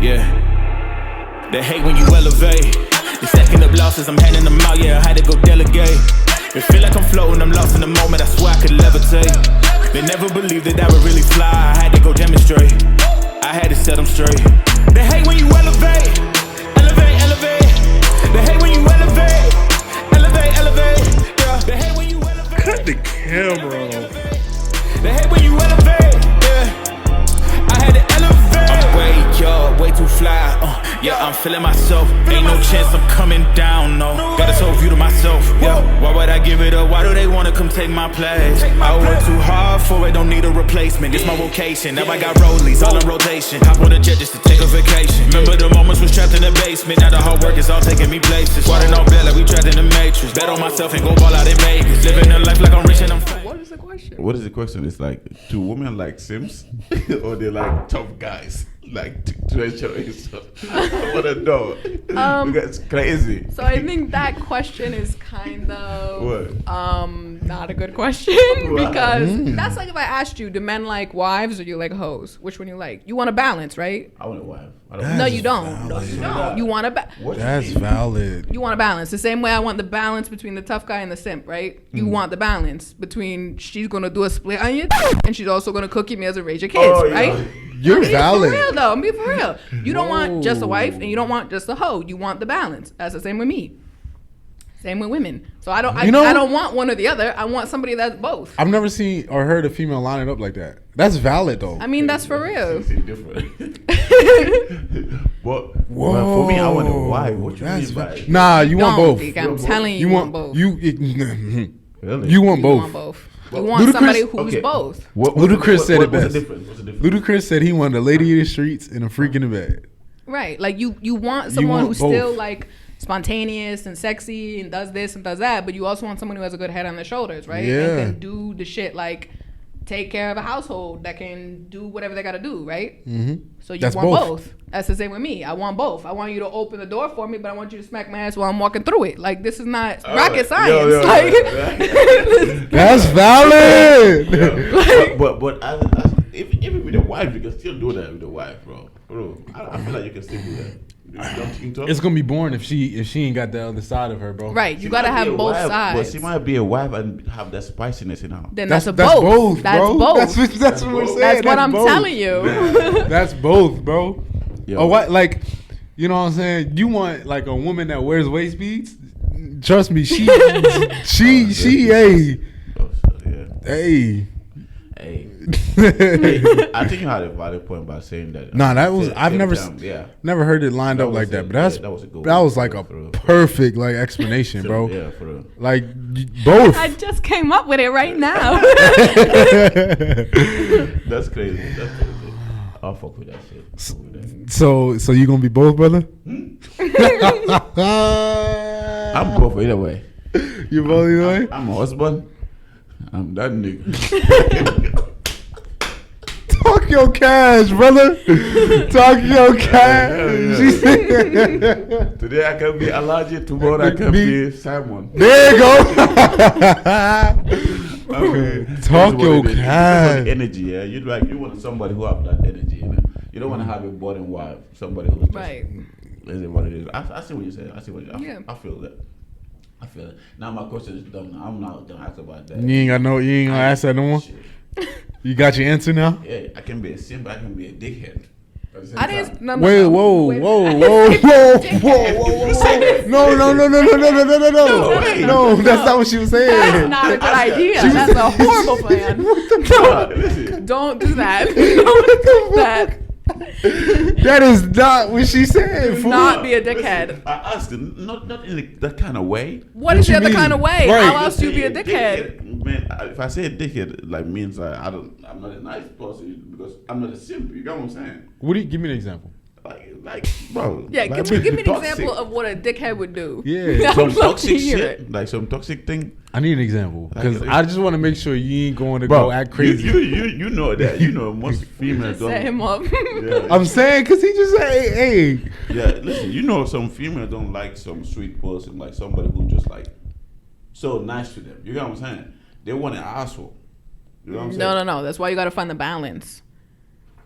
Yeah. They hate when you elevate. They stacking up losses, I'm handing them out, yeah, I had to go delegate. It feel like I'm floating, I'm lost in the moment, I swear I could levitate. They never believed that I would really fly, I had to go demonstrate. I had to set them straight. They hate when you elevate. Elevate, elevate. They hate when you elevate. Elevate, elevate. Yeah. They hate when you elevate. Cut the camera off. They hate when you elevate. Yeah. I had to elevate. I'm way too fly. Yeah, I'm feeling myself. Ain't no chance I'm coming down, no. Got this whole view to myself. Yeah. Why would I give it up? Why do they wanna come take my place? I work too hard for it, don't need a replacement. This my vocation. Now I got rollies all in rotation. Hop on a jet just to take a vacation. Remember the moments was trapped in the basement. Now the hard work is all taking me places. Water on bed like we trapped in the matrix. Bet on myself and go ball out in Vegas. Living a life like I'm rich and I'm famous. What is the question? What is the question? It's like, do women like Sims or they like tough guys? Like to ensure yourself. I want to know. Because it's crazy. So I think that question is kind of What? not a good question because that's like if I asked you, do men like wives or do you like hoes? Which one you like? You want a balance, right? I want a wife. No, you don't. No, you don't. You want a That's valid. You want a balance. The same way I want the balance between the tough guy and the simp, right? You want the balance between she's gonna do a split on you and she's also gonna cook your meals and raise your kids, right? Yeah. You're valid. For real though. I'm being for real. You don't want just a wife and you don't want just a hoe. You want the balance. That's the same with me. Same with women. So I don't want one or the other. I want somebody that's both. I've never seen or heard a female line it up like that. That's valid though. I mean, that's for real. It's different. But for me, I want a wife. What you mean by? Nah, you want both. I'm telling you, you want both. Really? You want both. You want both. You want somebody who's both. Ludacris said it best. What's the difference? Ludacris said he wanted a lady in the streets and a freak in the bed. Right. Like you want someone who's still like spontaneous and sexy and does this and does that, but you also want someone who has a good head on their shoulders, right? Yeah. And can do the shit like take care of a household, that can do whatever they gotta do, right? Mm-hmm. So you want both. That's the same with me. I want both. I want you to open the door for me, but I want you to smack my ass while I'm walking through it. Like this is not rocket science. That's valid. But if with a wife, you can still do that with a wife, bro. I feel like you can still do that. It's gonna be boring if she ain't got the other side of her, bro. Right, you gotta have both sides. But she might be a wife and have that spiciness in her. Then that's both. That's both. That's what we're saying. That's what I'm telling you. That's both, bro. Yo. Or what? Like, you know what I'm saying? You want like a woman that wears waist beads? Trust me, she, hey. I think you had a valid point by saying that. Nah, that was I've never heard it lined up like that. But that was like a perfect like explanation, bro. Yeah, for real. Like both. I just came up with it right now. That's crazy. I'll fuck with that shit. So you gonna be both, brother? I'm both either way. You both either way? I'm a husband. I'm that nigga. Talk your cash, brother. Talk your cash. Today I can be Elijah. Tomorrow I can be Simon. There you go. Okay. Talk your cash. Energy, yeah. You want somebody who have that energy. You don't want to have a boring wife. Somebody who's just, right. Is it what it is? I see what you say. I feel that. I feel it. Now my question is done. I'm not gonna ask about that. You ain't gonna ask that no more? You got your answer now? Yeah, I can be a simp, I can be a dickhead. I didn't. No. Whoa. No, that's not what she was saying. That's not a good idea. That's a horrible plan. Don't do that. Don't do that. That is not what she said. Do not be a dickhead. I asked her, not in that kind of way. What is the other kind of way? Right. How else do you be a dickhead? Man, if I say a dickhead, like means I'm not a nice person because I'm not a simp. You got what I'm saying? Give me an example. Like, bro. Yeah, like, give me an example of what a dickhead would do. Yeah, some toxic shit, like some toxic thing. I need an example because I just want to make sure you ain't going to go act crazy. You know that. You know most females don't. Set him up. Yeah. I'm saying because he just said, hey. Yeah, listen. You know some females don't like some sweet person, like somebody who just like so nice to them. You know what I'm saying? They want an asshole. You know what I'm saying? No. That's why you got to find the balance.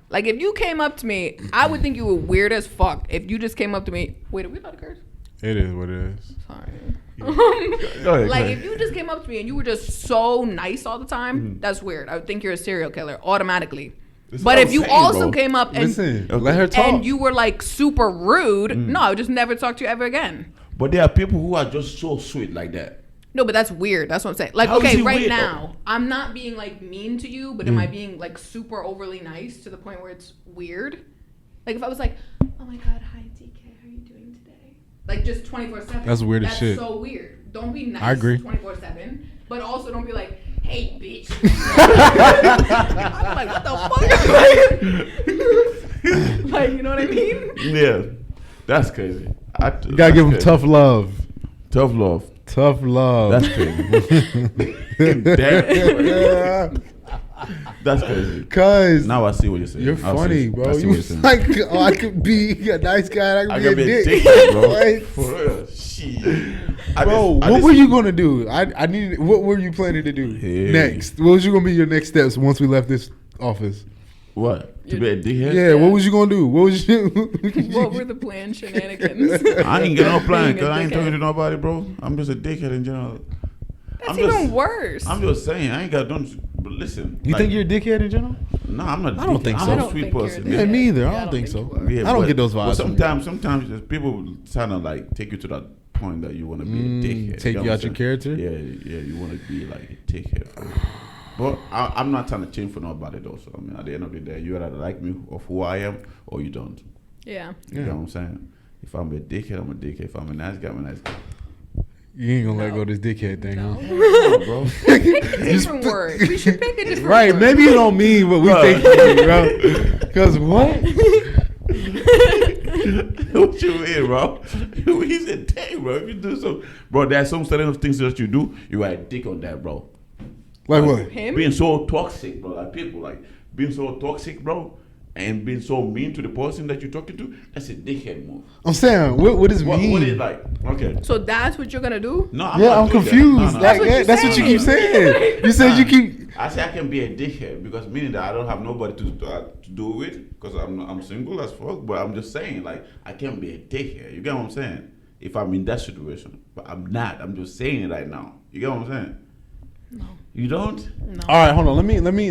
Like, if you came up to me, I would think you were weird as fuck if you just came up to me. Wait, are we allowed to curse? It is what it is. Sorry. Go ahead, Like, if you just came up to me and you were just so nice all the time, that's weird. I would think you're a serial killer automatically. But if you also came up and let her talk, and you were like super rude, no, I would just never talk to you ever again. But there are people who are just so sweet like that. No, but that's weird. That's what I'm saying. Like, How is okay, he right weird? now, I'm not being like mean to you, but am I being like super overly nice to the point where it's weird? Like, if I was like, oh my God, hi DK, how are you doing today? Like, just 24/7. That's weird as shit. That's so weird. Don't be nice. I agree. 24/7, but also don't be like, hey, bitch. I'm like, what the fuck? Like, you know what I mean? Yeah, that's crazy. You gotta give them tough love. Tough love. Tough love. That's crazy. Damn. That's crazy. Cause now I see what you're saying. you're funny, bro. I see what You you're saying. like, oh, I could be a nice guy. I could be a dick, bro. Right? For real. Shit. Bro, what were you gonna do? I need. What were you planning to do next? What was you gonna be your next steps once we left this office? What? To be a dickhead? Yeah. What was you gonna do? What was you? What were the planned shenanigans? I ain't got no plan Being a because I ain't talking dickhead. to nobody, bro. I'm just a dickhead in general. That's even worse. I'm just saying, I ain't got done. But listen. You think you're a dickhead in general? No, I'm not. I don't think so. I'm I a don't sweet think you're a person. dickhead. Yeah, me either. Yeah, I don't think so. you are. I don't get those vibes. But sometimes just people trying to like take you to that point that you want to be a dickhead. Take know you what out your I'm saying? character? Yeah, you want to be like a dickhead. But I'm not trying to change for nobody though. So I mean, at the end of the day, you either like me of who I am or you don't. Yeah. You know what I'm saying? If I'm a dickhead, I'm a dickhead. If I'm a nice guy, I'm a nice guy. You ain't gonna let go of this dickhead thing, huh? No, bro. Pick a different word. We should pick a different Right? word. Maybe you don't mean what we think you mean, bro. Because what? What you mean, bro? He's a dick, bro. If you do so, bro, there's some certain things that you do, you are a dick on that, bro. Like what? Him? Being so toxic, bro. Like people, like being so toxic, bro, and being so mean to the person that you're talking to. That's a dickhead move. I'm saying, what does mean? What is like? Okay. So that's what you're gonna do? No, Yeah, not I'm doing that. confused. No. Like, that's what you keep saying. You said you keep. I say I can be a dickhead because meaning that I don't have nobody to do with because I'm single as fuck. But I'm just saying like I can be a dickhead. You get what I'm saying? If I'm in that situation, but I'm not. I'm just saying it right now. You get what I'm saying? No. You don't? No. All right, hold on. Let me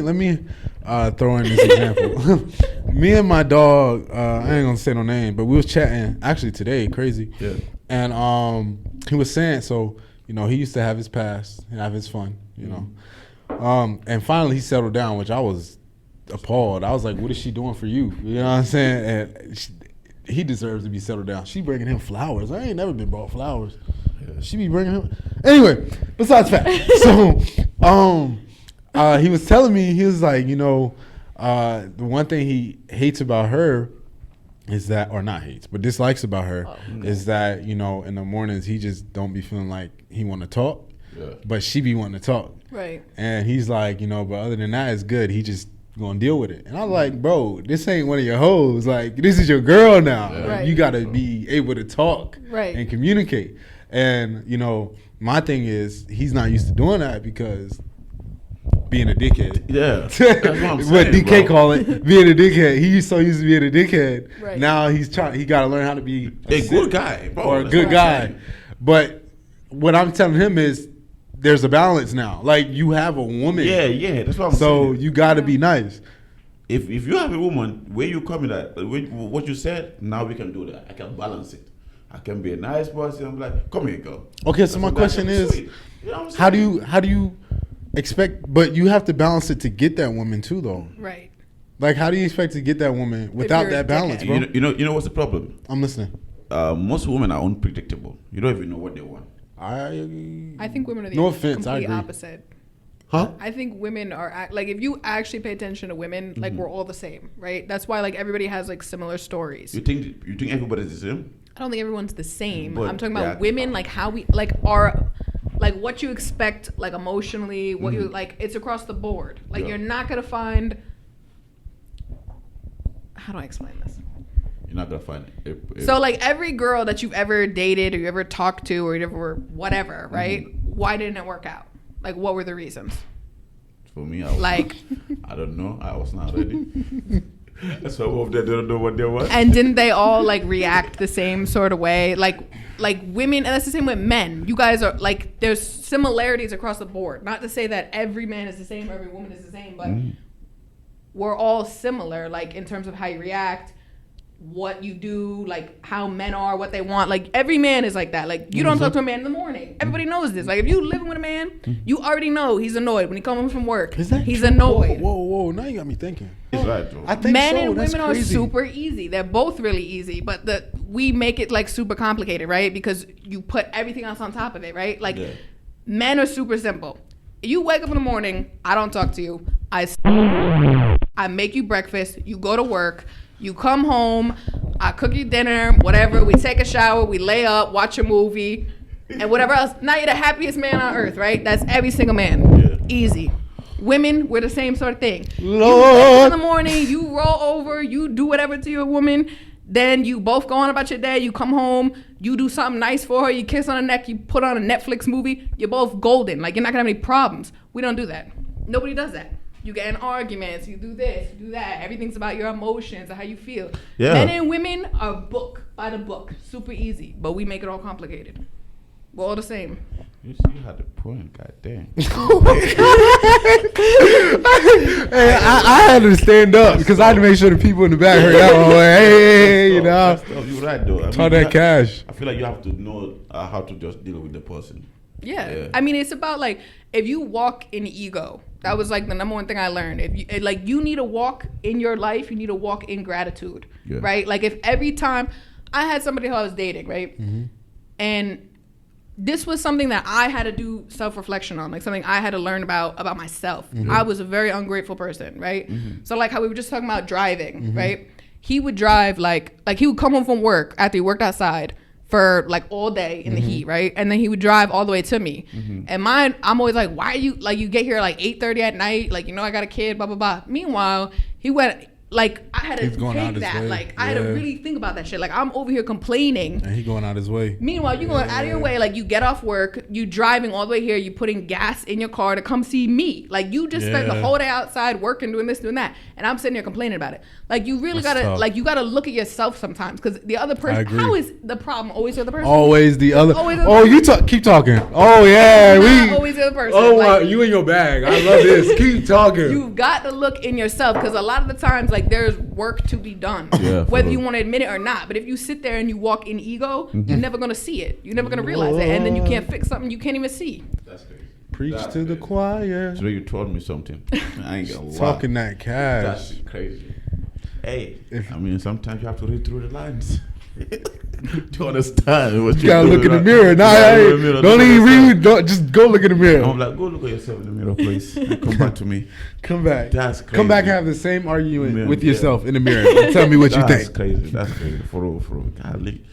throw in this example. Me and my dog, I ain't gonna say no name, but we was chatting actually today, crazy. Yeah. And he was saying, so you know, he used to have his past and have his fun, you know. And finally he settled down, which I was appalled. I was like, what is she doing for you? You know what I'm saying? And he deserves to be settled down. She bringing him flowers. I ain't never been brought flowers. She be bringing him. Anyway, besides fact. So, he was telling me, he was like, you know, the one thing he hates about her is that, or not hates, but dislikes about her is that, you know, in the mornings he just don't be feeling like he want to talk, but she be wanting to talk. Right. And he's like, you know, but other than that, it's good. He just gonna deal with it. And I'm like, bro, this ain't one of your hoes. Like, this is your girl now. Yeah. Like, Right. you gotta be able to talk and communicate. And, you know, my thing is he's not used to doing that because being a dickhead. Yeah. That's what I'm saying. What DK bro. call it, being a dickhead. He's so used to being a dickhead. Right. Now he gotta learn how to be A good guy, bro. or a That's good what I'm guy. saying. But what I'm telling him is there's a balance now. Like, you have a woman. Yeah. That's what I'm So saying. you gotta be nice. If you have a woman, where you coming at, what you said, now we can do that. I can balance it. I can be a nice person. I'm like, come here, girl. Okay, so my question is, sweet. You know what I'm how saying? do you expect? But you have to balance it to get that woman too, though. Right. Like, how do you expect to get that woman without you're a that balance, dickhead. bro? You know what's the problem? I'm listening. Most women are unpredictable. You don't even know what they want. I think women are the No offense, I complete agree. opposite. Huh? I think women are like, if you actually pay attention to women, like we're all the same, right? That's why like everybody has like similar stories. You think everybody's the same? I don't think everyone's the same. But I'm talking about yeah. women, like how we like are, like what you expect, like emotionally, what you like. It's across the board. Like Yeah. you're not gonna find. How do I explain this? You're not gonna find it. So like every girl that you've ever dated or you ever talked to or you ever whatever, right? Why didn't it work out? Like what were the reasons? For me, I was Like I don't know. I was not ready. Some of them don't know what they want. And didn't they all like react the same sort of way? Like women, and that's the same with men. You guys are like, there's similarities across the board. Not to say that every man is the same, every woman is the same, but we're all similar, like in terms of how you react, what you do, like how men are, what they want. Like every man is like that. Like you don't talk to a man in the morning. Everybody knows this. Like if you living with a man, you already know he's annoyed when he comes home from work. He's annoyed. Whoa! Now you got me thinking. He's right, though. I think men so. and That's women crazy. are super easy. They're both really easy, but we make it like super complicated, right? Because you put everything else on top of it, right? Like men are super simple. You wake up in the morning, I don't talk to you. I make you breakfast. You go to work. You come home. I cook you dinner, whatever. We take a shower. We lay up, watch a movie, and whatever else. Now you're the happiest man on earth, right? That's every single man. Yeah. Easy. Women, we're the same sort of thing. Lord. You wake up in the morning, you roll over, you do whatever to your woman. Then you both go on about your day. You come home, you do something nice for her. You kiss on the neck. You put on a Netflix movie. You're both golden. Like you're not gonna have any problems. We don't do that. Nobody does that. You get in arguments. You do this. You do that. Everything's about your emotions and how you feel. Yeah. Men and women are by the book. Super easy, but we make it all complicated. We're all the same. You had a point, goddamn. Hey, I had to stand up because I had to make sure the people in the back heard that one. Hey, you know. You're right, though. Talk that cash. I feel like you have to know how to just deal with the person. Yeah. I mean, it's about like if you walk in ego. That was like the number one thing I learned. If you need to walk in your life, you need to walk in gratitude, right? Like if every time I had somebody who I was dating, right, and this was something that I had to do self-reflection on, like something I had to learn about myself. I was a very ungrateful person, right? So like how we were just talking about driving, right? He would drive like he would come home from work after he worked outside for like all day in the heat, right? And then he would drive all the way to me. And mine, I'm always like, why are you, like you get here like 8:30 at night, like, you know, I got a kid, blah, blah, blah. Meanwhile, he went, like, I had to take that. Like, I had to really think about that shit. Like, I'm over here complaining. And he going out his way. Meanwhile, you going out of your way. Like, you get off work, you driving all the way here, you putting gas in your car to come see me. Like, you just spent the whole day outside working, doing this, doing that. And I'm sitting here complaining about it. Like, you really gotta, like, you gotta look at yourself sometimes. Because the other person, how is the problem always the other person? Always the other. Always the oh, other you keep talking. Oh, yeah. Not always the other person. Oh, like, you in your bag. I love this. Keep talking. You've got to look in yourself because a lot of the times, like, there's work to be done, whether you want to admit it or not. But if you sit there and you walk in ego, you're never going to see it. You're never going to realize it. And then you can't fix something you can't even see. That's crazy. Preach to the choir. So you told me something. I ain't gonna lie. Talking that cash. That's crazy. Hey, I mean, sometimes you have to read through the lines to understand what You gotta look in the mirror. Nah, hey, don't even read. Don't, just go look in the mirror. I'm like, go look at yourself in the mirror, please. And come back to me. Come back. That's crazy. Come back and have the same argument with yourself in the mirror. And tell me what you think. That's crazy. That's crazy. For real. Golly.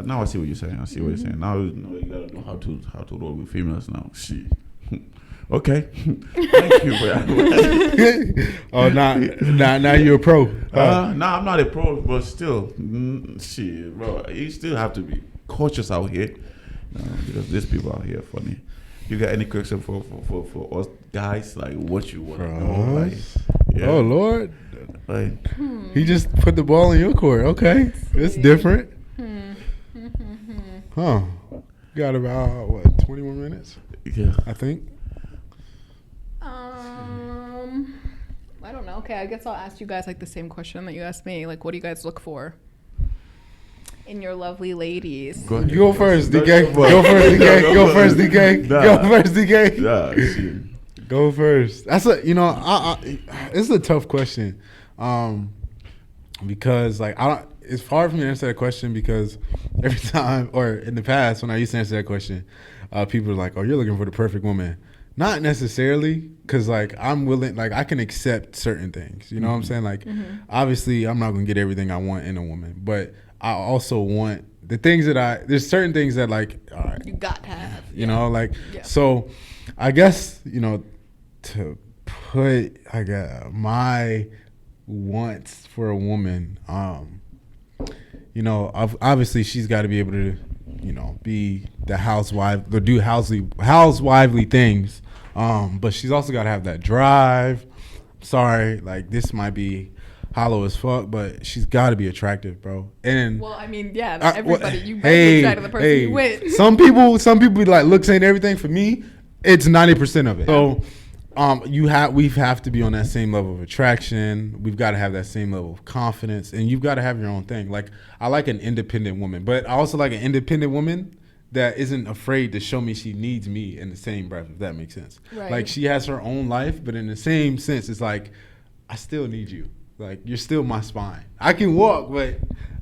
Now I see what you're saying. I see what you're saying. Now you gotta know how to roll with females now. Shit. Okay. Thank you, bro. Oh, now you're a pro. No, I'm not a pro, but still, shit, bro. You still have to be cautious out here, because these people out here funny. You got any question for us guys? Like what you want to know? Like, Oh Lord, like, he just put the ball in your court. Okay, it's different. Huh? Got about 21 minutes? Yeah, I think. I don't know. Okay, I guess I'll ask you guys like the same question that you asked me. Like, what do you guys look for in your lovely ladies? Go first, DK. Go first, DK. Go first, DK. Go first, DK. yeah. Go first. That's it's a tough question, because like it's hard for me to answer that question because every time or in the past when I used to answer that question, people are like, "Oh, you're looking for the perfect woman." Not necessarily, because like I'm willing, like I can accept certain things. You know what I'm saying? Like obviously I'm not gonna get everything I want in a woman, but I also want the things that there's certain things that like you got to have. You know, like so I guess, to put my wants for a woman, obviously she's got to be able to, be the housewife or do housewifely things, but she's also got to have that drive. Sorry, like this might be hollow as fuck, but she's got to be attractive, bro. And Well, I mean, yeah, everybody. You better hey, be attracted to the person you with. Some people be like looks ain't everything. For me, it's 90% of it. So, we have to be on that same level of attraction. We've got to have that same level of confidence, and you've got to have your own thing. Like, I like an independent woman, but I also like an independent woman that isn't afraid to show me she needs me in the same breath, if that makes sense. Right. Like, she has her own life, but in the same sense, it's like, I still need you. Like, you're still my spine. I can walk, but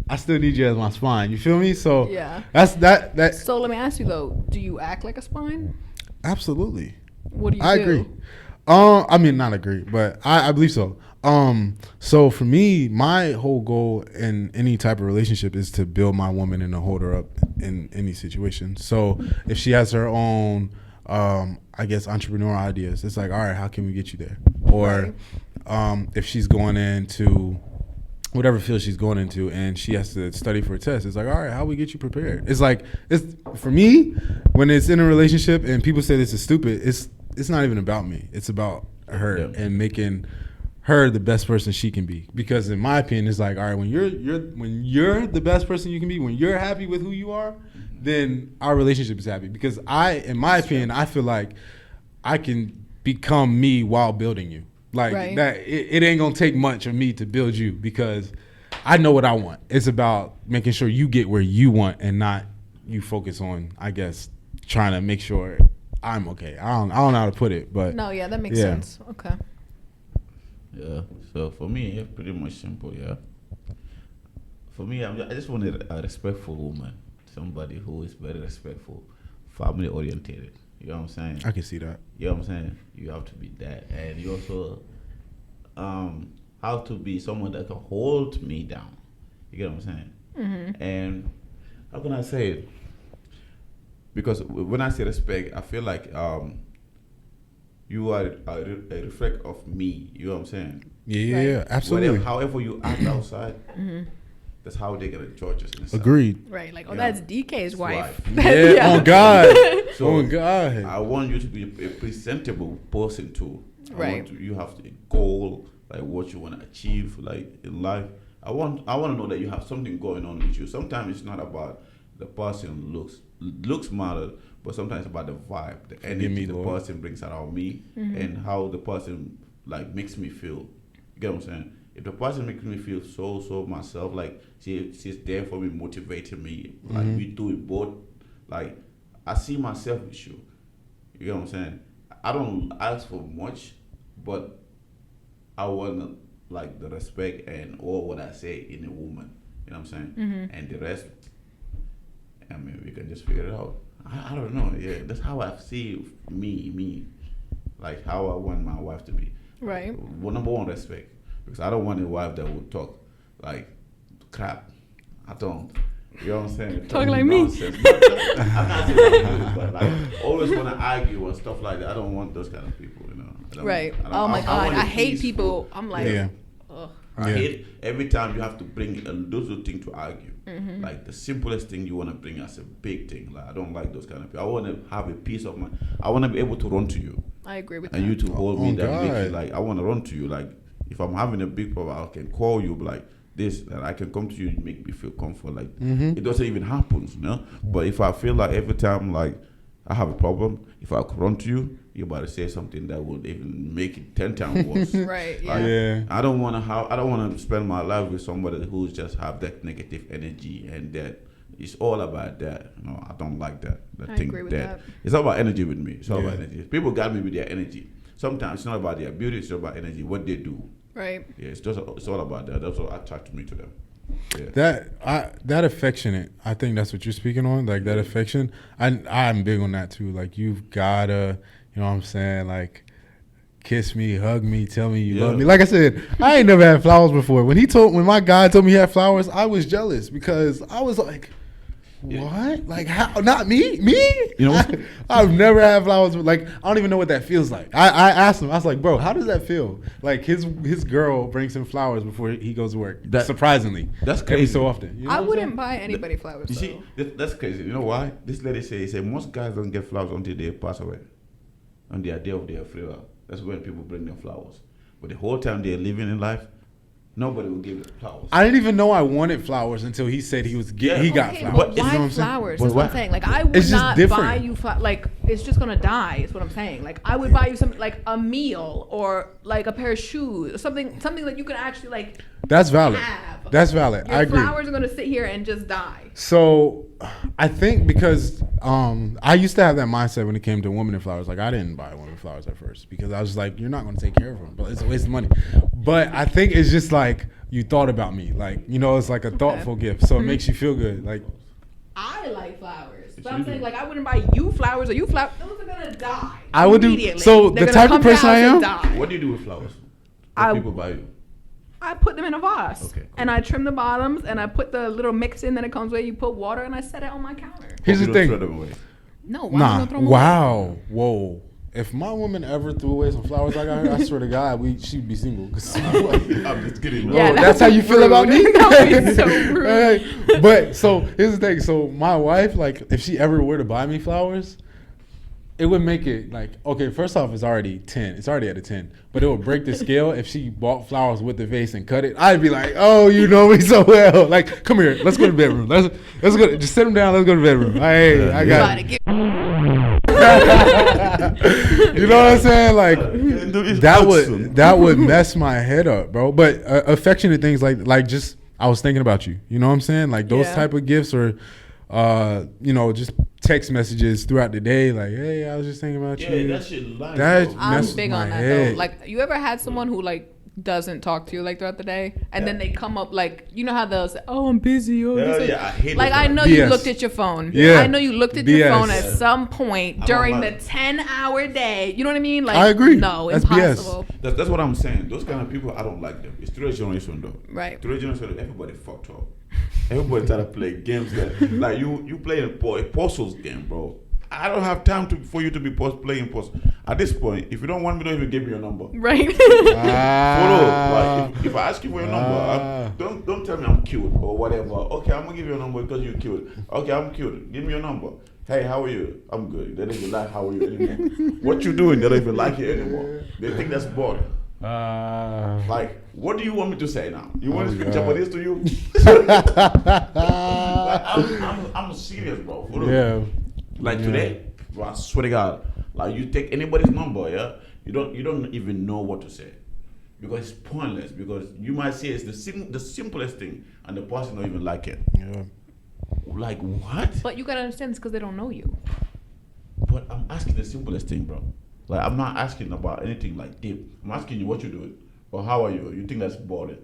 I still need you as my spine. You feel me? So Yeah. that's that. So let me ask you though, do you act like a spine? Absolutely. What do you I do? agree. I mean, not agree, but I believe so. So for me, my whole goal in any type of relationship is to build my woman and to hold her up in any situation. So if she has her own, I guess, entrepreneurial ideas, it's like, all right, how can we get you there? Or if she's going into whatever field she's going into and she has to study for a test, it's like, all right, how we get you prepared? It's like, it's for me, when it's in a relationship and people say this is stupid, it's not even about me. It's about her and making her the best person she can be. Because in my opinion, it's like, all right, when you're the best person you can be, when you're happy with who you are, then our relationship is happy. Because in my opinion, I feel like I can become me while building you. Like that, it ain't gonna take much of me to build you because I know what I want. It's about making sure you get where you want and not you focus on, I guess, trying to make sure I'm okay. I don't know how to put it, but no, yeah, that makes sense. Okay. Yeah. So for me, it's pretty much simple. Yeah. For me, I just wanted a respectful woman, somebody who is very respectful, family oriented. You know what I'm saying? I can see that. You know what I'm saying? You have to be that, and you also have to be someone that can hold me down. You get what I'm saying? Mm-hmm. And how can I say it? Because when I say respect, I feel like you are a reflect of me. You know what I'm saying? Yeah, absolutely. However you act outside, that's how they're gonna judge us. Agreed. Right, like, that's DK's wife. Yeah. Oh God. So oh God. I want you to be a presentable person too. Right. You have a goal, like what you want to achieve, like in life. I want to know that you have something going on with you. Sometimes it's not about the person looks matter, but sometimes it's about the vibe, the energy the person brings around me, and how the person like makes me feel. You get what I'm saying? If the person makes me feel so myself, like she's there for me, motivating me, like we do it both, like I see myself with you. You get what I'm saying? I don't ask for much, but I want like the respect and all what I say in a woman. You know what I'm saying? And the rest, I mean, we can just figure it out. I don't know. Yeah, that's how I see me, like how I want my wife to be. Right. Well, number one, respect. Because I don't want a wife that would talk like crap. I don't. You know what I'm saying? Talk like me. I'm not saying that, but like always want to argue and stuff like that. I don't want those kind of people, you know. Right. Oh my God, I hate people. I'm like, ugh. I hate every time you have to bring those things to argue. Like the simplest thing you want to bring as a big thing. Like I don't like those kind of people. I want to have a peace of mind. I want to be able to run to you. I agree with and that. And you to hold me. That God. makes you like I want to run to you. Like if I'm having a big problem, I can call you. Like this, and I can come to you and make me feel comfort. Like it doesn't even happen, you know. But if I feel like every time like I have a problem, if I run to you, you're about to say something that would even make it 10 times worse. Right. Yeah. Yeah. I don't want to spend my life with somebody who's just have that negative energy and that it's all about that. You know, I don't like that. I agree with that. It's all about energy with me. It's all about energy. People got me with their energy. Sometimes it's not about their beauty. It's about energy. What they do. Right. Yeah. It's all about that. That's what attracted me to them. Yeah. That affectionate, I think that's what you're speaking on, like that affection. I'm big on that too. Like you've gotta, you know what I'm saying, like kiss me, hug me, tell me you love me. Like I said, I ain't never had flowers before. When my guy told me he had flowers, I was jealous because I was like, what? Like how? Not me? Me? You know, I've never had flowers. Like I don't even know what that feels like. I asked him. I was like, bro, how does that feel? Like his girl brings him flowers before he goes to work. Surprisingly, that's crazy. Every so often. You know I wouldn't buy anybody flowers. You see, that's crazy. You know why? This lady say most guys don't get flowers until they pass away, on their day of their funeral. That's when people bring them flowers. But the whole time they're living in life, nobody will give it flowers. I didn't even know I wanted flowers until he said he got Okay, flowers. but You know what why I'm saying? flowers? But That's what I'm why? saying. Like, I would It's just not different. buy you like, it's just gonna die. Is what I'm saying. Like, I would buy you something like a meal or like a pair of shoes or something that you can actually like. That's valid. Have. That's valid. Your I agree. flowers are gonna sit here and just die. So I think because I used to have that mindset when it came to women and flowers. Like, I didn't buy women flowers at first because I was like, you're not going to take care of them, but it's a waste of money. But I think it's just like you thought about me. Like, you know, it's like a thoughtful gift. So it makes you feel good. Like, I like flowers. But I'm saying, like, I wouldn't buy you flowers or you flowers. Those are going to die. I would do. immediately. So They're the gonna type of come to your person I house am. and die. What do you do with flowers? What people buy you? I put them in a vase. Okay, cool. And I trim the bottoms and I put the little mix in that it comes with. You put water and I set it on my counter. Here's the Hope you don't thing. throw them away. No, why am I Nah. gonna throw them away? Wow. Whoa. If my woman ever threw away some flowers I got her, I swear to God, she'd be single. 'Cause I'm just kidding. Yeah, oh, that's how you feel rude. about me? That would be so rude. Hey, but so here's the thing. So my wife, like, if she ever were to buy me flowers, it would make it like, okay, first off, it's already 10. It's already at a 10. But it would break the scale if she bought flowers with the vase and cut it. I'd be like, oh, you know me so well. Like, come here. Let's go to the bedroom. Let's go. Just sit them down. Let's go to the bedroom. Hey, I got it. You know what I'm saying? Like, that would mess my head up, bro. But affectionate things like just, I was thinking about you. You know what I'm saying? Like those type of gifts or, you know, just text messages throughout the day. Like, hey, I was just thinking about you. Yeah, that shit lying. That bro. I'm messes big my on that head. though. Like, you ever had someone who like doesn't talk to you like throughout the day, and then they come up like, you know how they'll say, "Oh, I'm busy." Oh, Hell this yeah, I hate like those I know guys. you BS. looked at your phone. Yeah. I know you looked at your BS. phone at some point I during don't the like- 10-hour day. You know what I mean? Like, I agree. No, That's BS. impossible. That's what I'm saying. Those kind of people, I don't like them. It's today's generation though. Right. Today's generation, everybody fucked up. Everybody try to play games that, like you play a puzzles game, bro. I don't have time for you to be playing puzzles. At this point, if you don't want me, don't even give me your number. Right. Like if I ask you for your number, don't tell me I'm cute or whatever. Okay, I'm gonna give you a number because you're cute. Okay, I'm cute. Give me your number. Hey, how are you? I'm good. They don't even like how are you anymore. What you doing? They don't even like it anymore. They think that's boring. Like, what do you want me to say now? You want me to speak Japanese to you? Like, I'm serious, bro. For real. Yeah. Like today, bro, I swear to God, like you take anybody's number, yeah, you don't even know what to say, because it's pointless. Because you might say it's the simplest thing, and the person don't even like it. Yeah. Like what? But you gotta understand it's because they don't know you. But I'm asking the simplest thing, bro. Like I'm not asking about anything like deep. I'm asking you what you doing or how are you. You think that's boring?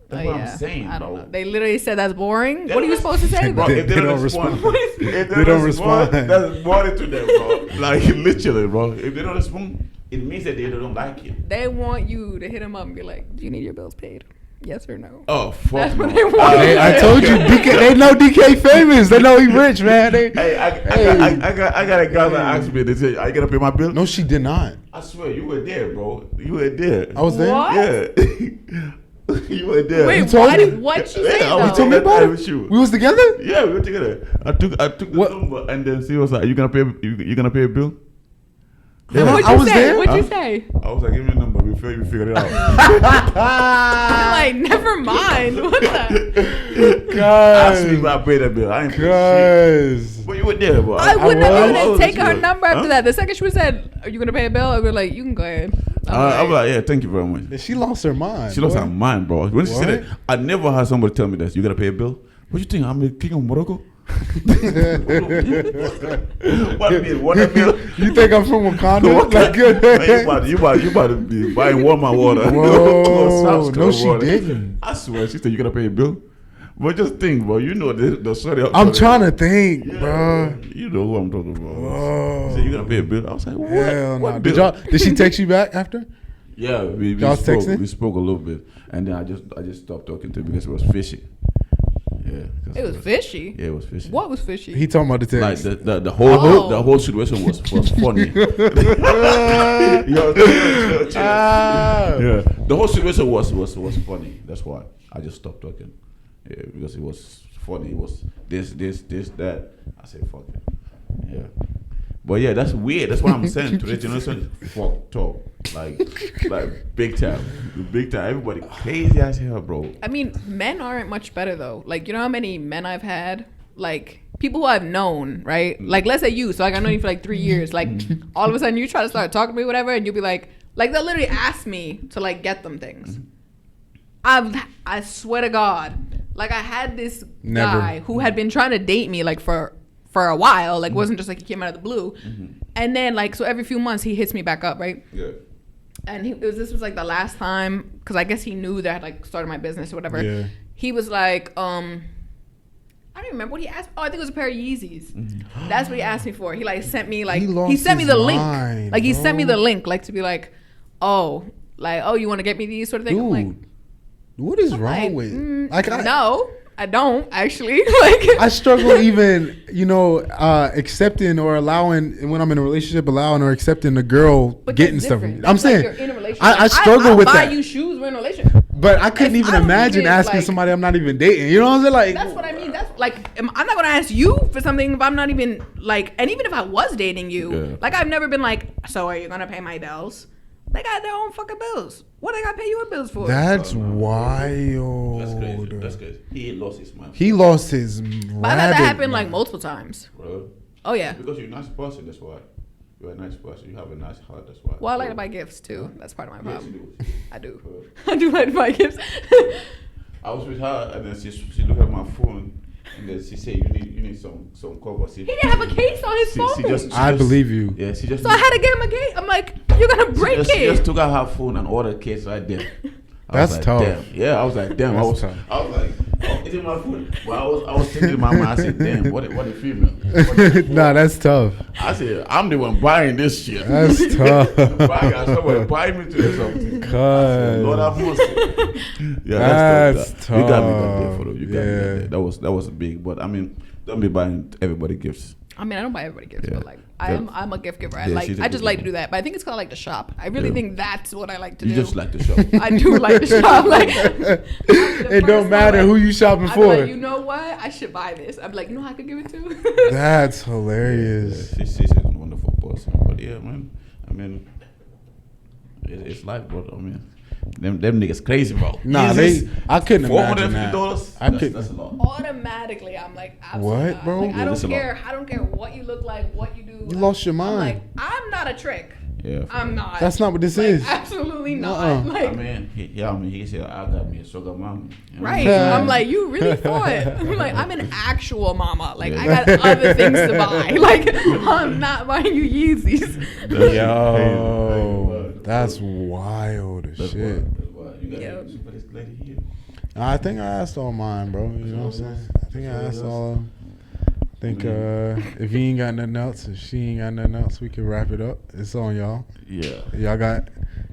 That's what I'm saying, I bro. don't know. They literally said that's boring. They What are you don't supposed to say? Bro, then? if they don't respond, if They don't respond. That's boring to them, bro. Like literally, bro. If they don't respond, it means that they don't like it. They want you to hit them up and be like, "Do you need your bills paid? Yes or no?" Oh fuck That's no. what they want. Hey, I told you, DK. They know DK famous. They know he rich, man. I got a guy that asked me. They say, "Are you gonna pay my bill?" No, she did not. I swear, you were there, bro. You were there. I was there. What? Yeah. You were there. Wait, told me? what she Yeah, say I though? was You told me about I'm it. sure. We was together. Yeah, we were together. I took the What? number, and then she was like, "You gonna pay? You gonna pay a bill?" Yeah, What'd I you was say? there. What'd you say? I was like, "Give me a number before you figure it out." I'm like, never mind. What the? Ask me if Cause, I paid the bill. I ain't pay shit. cause. But you were there, bro. I wouldn't have I even was taken her there. number after Huh? that. The second she said, "Are you gonna pay a bill?" I was like, "You can go ahead." I'm like, yeah, thank you very much. She lost her mind. She lost boy. her mind, bro. When she said What? that, I never had somebody tell me that. You gotta pay a bill. What you think? I'm the king of Morocco? What bill? What bill? You think I'm from Wakanda? What Like, Man, you about to be buying Walmart water. Whoa, South no, Store she water. didn't. I swear, she said you gotta pay a bill. But just think, bro. You know the story. I'm trying to think, Yeah, bro. You know who I'm talking about. Whoa. She said you gotta pay a bill. I was like, what? Hell What no. bill? Did she text you back after? Yeah, we Y'all spoke. texting? We spoke a little bit, and then I just stopped talking to her because it was fishy. Yeah, 'cause It was fishy. Yeah, it was fishy. What was fishy? He talking about the Like text. the Oh. whole situation was funny. Yeah, the whole situation was funny. That's why I just stopped talking. Yeah, because it was funny. It was this, that. I said fuck it. Yeah, But yeah, that's weird. That's what I'm saying. Today's generation is fucked up. Like big time. Big time. Everybody crazy as hell, bro. I mean, men aren't much better though. Like, you know how many men I've had? Like, people who I've known, right? Like, let's say you. So, like, I've known you for like 3 years. Like, all of a sudden you try to start talking to me, whatever, and you'll be like, they'll literally ask me to, like, get them things. I swear to God, like, I had this guy who had been trying to date me, like, for a while. Like, it wasn't just like he came out of the blue. And then, like, so every few months he hits me back up, right? Yeah. And this was like the last time, because I guess he knew that I had like started my business or whatever. Yeah. He was like, I don't even remember what he asked. Oh, I think it was a pair of Yeezys. That's what he asked me for. He like sent me like he sent me the link. Like he sent me the link, like to be like, oh, you want to get me these sort of thing. Dude, I'm like, what is wrong with? No, I don't actually. Like, I struggle even, accepting or allowing when I'm in a relationship, allowing or accepting a girl getting stuff. I'm saying, you're in a relationship. I struggle with that. I'll buy you shoes. We're in a relationship. But I couldn't even imagine asking somebody I'm not even dating. You know what I'm saying? Like, that's what I mean. That's like, I'm not gonna ask you for something if I'm not even like. And even if I was dating you, like, I've never been like, so are you gonna pay my bills? They got their own fucking bills. What they gotta pay your bills for? That's wild. That's crazy. He lost his mind. He lost his But I had that happen like multiple times. Bro. Oh yeah. Because you're a nice person, that's why. You're a nice person. You have a nice heart, that's why. Well, I like to buy gifts too. That's part of my problem. Yes, you do. I do. I do like to buy gifts. I was with her, and then she looked at my phone, and then she said, "You need some covers." He didn't have a case on his phone. I believe you. Yeah, she just. So I had to get him a case. I'm like, you're gonna break it. She just took out her phone and ordered a case right there. That's like, tough. Damn. Yeah, I was like, damn. I was like, it's in my phone. But I was thinking in my mind, I said, damn, what a female. Nah, that's tough. I said, I'm the one buying this shit. That's tough. Somebody buy me to do something. Cause Lord have mercy. Yeah, that's tough. You got me that day, photo. You got me that day. That was big. But I mean, don't be buying everybody gifts. I mean, I don't buy everybody gifts, but like, Yeah. I'm a gift giver. Yeah, I just like to do that. But I think it's cause I like to shop. I really think that's what I like to do. You just like to shop. I do like to shop. Like, it don't matter who you shopping I'm for. like, you know what? I should buy this. I'm like, you know who I could give it to? That's hilarious. Yeah, she's a wonderful person. But yeah, man. I mean, it's life, bro. I mean, them niggas crazy, bro. Nah, I couldn't imagine that. $450. That's a lot. Automatically, I'm like, absolutely What, not. bro? Like, I don't That's a care. I don't care what you look like, what you do. You lost your I'm mind. like, I'm not a trick. Yeah. I'm not. That's not what this Like, is. Absolutely not. Uh-uh. Like, I mean, he said, I got me a sugar mama. You know? right. I'm like, you really thought. I'm like, I'm an actual mama. Like, I got other things to buy. Like, I'm not buying you Yeezys. Yo, that's wild as That's shit. why. You got Yep. anything for this lady here? I think I asked all mine, bro. You know what I'm saying? I think I asked all of them. I think if he ain't got nothing else, if she ain't got nothing else, we can wrap it up. It's on y'all. Yeah. Y'all got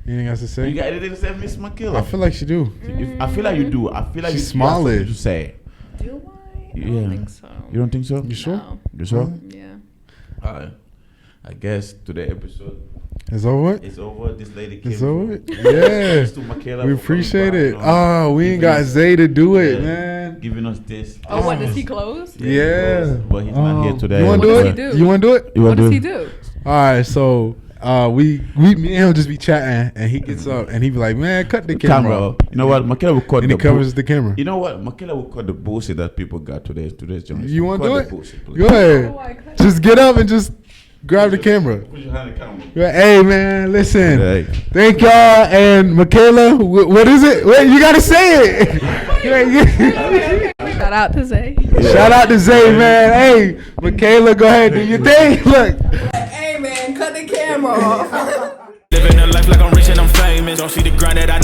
anything else to say? You got anything to say, Miss Makayla? I feel like she do. I feel like you do. I feel like She's you have something smallish. to say. Do I? I Yeah. don't think so. You don't think so? You sure? No. You sure? Yeah. Alright. I guess today's episode It's over with? is over. This lady came It's over through. with? Yeah. Thanks to Makayla We for appreciate coming it. by, you know, Oh, we ain't got giving- Zay to do it, Yeah. man. Giving us this. Oh, what? Does he close? Yeah. But he's not here today. You want What to does do he it? do? You want to do it? You What wanna does do he it? do? All right, so me and him just be chatting, and he gets up and he be like, "Man, cut the camera." Camera. You know what? Makayla will cut And the he covers the camera. You know what? Makayla will cut the bullshit that people got today's generation. You want to Cut do the it? bullshit, please. Go ahead. Oh, I cut Just get up and just grab the camera. Put your hand in the camera. You're like, hey man, listen. Hey. Thank y'all and Makayla. What is it? Wait, you gotta say it. Shout out to Zay. Shout out to Zay, man. Hey, Makayla, go ahead, do your thing. Look. Hey man, cut the camera off. Living a life like I'm rich and I'm famous. Don't see the grind that I